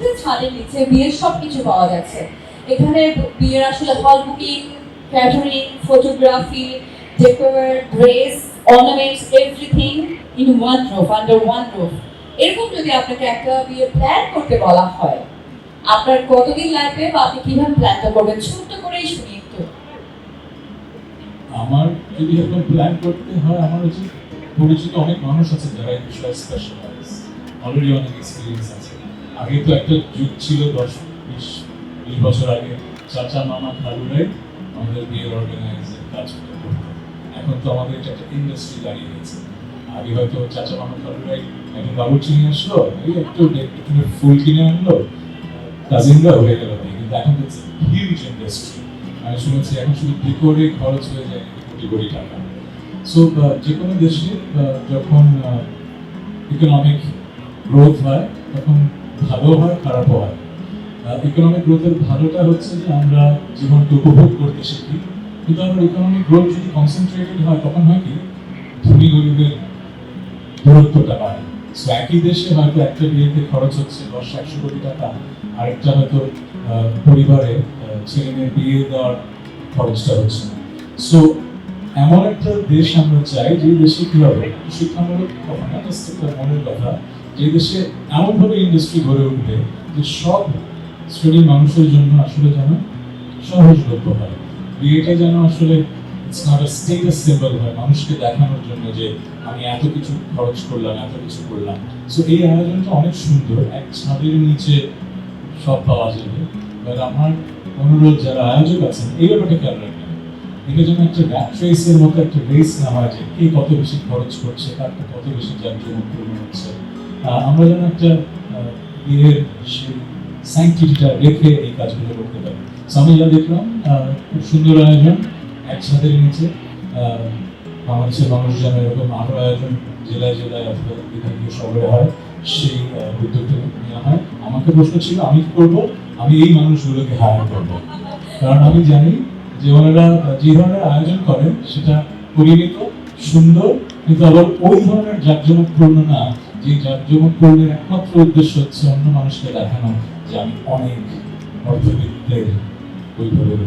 একটা ছাদের নিচে বিয়ের সবকিছু পাওয়া যাচ্ছে। এখানে বিয়ের আসলে hall booking, catering, photography, decor, dress, ornaments, everything in one roof, under one roof. এরকম যদি আপনাকে একটা বিয়ে প্ল্যান করতে বলা হয়, আপনার কতদিন লাগবে বা আপনি কিভাবে প্ল্যানটা করবেন? ছোট্ট করেই শুনি একটু। আমার যদি এখন প্ল্যান করতে হয়, আমার হচ্ছে পরিচিত অনেক মানুষ আছে যারা এই বিষয়ে স্পেশালাইজ, অলরেডি অনেক এক্সপিরিয়েন্স আছে। আগে তো একটা যুগ ছিল 10-20 বছর আগে, চাচা মামা খালুরাই আমাদের বিয়ের অর্গানাইজের কাজ করতো। এখন তো আমাদের এটা একটা ইন্ডাস্ট্রি দাঁড়িয়ে গেছে। আগে হয়তো চাচা মামা খালুরাই একজন বাবুর্চি নিয়ে আসলো, এই একটু ফুল কিনে আনলো, কাজিনরা হয়ে গেল। কিন্তু এখন তো হিউজ ইন্ডাস্ট্রি। আমি শুনেছি এখন শুধু ডেকোরে খরচ হয়ে যায় কোটি কোটি টাকা। সো যে কোনো দেশে যখন ইকোনমিক গ্রোথ হয় তখন ভালো হয়, খারাপও হয়। ইকোনমিক গ্রোথের ভালোটা হচ্ছে যে আমরা জীবনকে উপভোগ করতে শিখি, কিন্তু আমরা ইকোনমিক গ্রোথ যদি কনসেন্ট্রেটেড হয় তখন হয় কি ধনী গরিবের দূরত্বটা বাড়ে। সো একই দেশে হয়তো একটা বিয়েতে খরচ হচ্ছে 10-100 কোটি টাকা, আরেকটা হয়তো পরিবারে ছেলে মেয়ের বিয়ে দেওয়ার খরচটা হচ্ছে না। সো এমন একটা দেশ আমরা চাই যে দেশে কি হবে, শিক্ষামূলক কথা না, জাস্ট একটা মনের কথা, যে দেশে এমনভাবে ইন্ডাস্ট্রি গড়ে উঠবে যে সব শ্রেণীর মানুষের জন্য আসলে যেন সহজলভ্য হয়। বিয়েটা যেন আসলে it's not a status symbol হয়, মানুষকে দেখানোর জন্য যে আমি এত কিছু খরচ করলাম, এত কিছু করলাম। সো এই আয়োজনটা অনেক সুন্দর, এক ছাদের নিচে সব পাওয়া যাবে। এবার আমার অনুরোধ যারা আয়োজক আছেন এই ব্যাপারটা খেয়াল রাখবেন, এটা যেন একটা র্যাট রেসের মতো একটা রেস না হয় যে কে কত বেশি খরচ করছে, কারটা কত বেশি জাঁকজমকপূর্ণ হচ্ছে। আমরা যেন একটা বিয়ের সেই সাইন্টিফিকটা রেখে এই কাজগুলো করতে পারি। আমি যা দেখলাম খুব সুন্দর আয়োজন, একসাথে নিচে বাংলাদেশের মানুষ যেন এরকম আরো আয়োজন জেলায় জেলায় অথবা বিভাগীয় শহরে হয়, সেই উদ্যোগটা নেওয়া হয়। আমাকে প্রশ্ন ছিল আমি কি করবো, আমি এই মানুষগুলোকে হায়ার করবো, কারণ আমি জানি যে ওনারা যে ধরনের আয়োজন করেন সেটা পরিমিত সুন্দর, কিন্তু আবার ওই ধরনের জাঁকজমকপূর্ণ না যে জাঁকজমকপূর্ণের একমাত্র উদ্দেশ্য হচ্ছে অন্য মানুষকে দেখানো যে আমি অনেক অর্থবিত্তের বৈভবের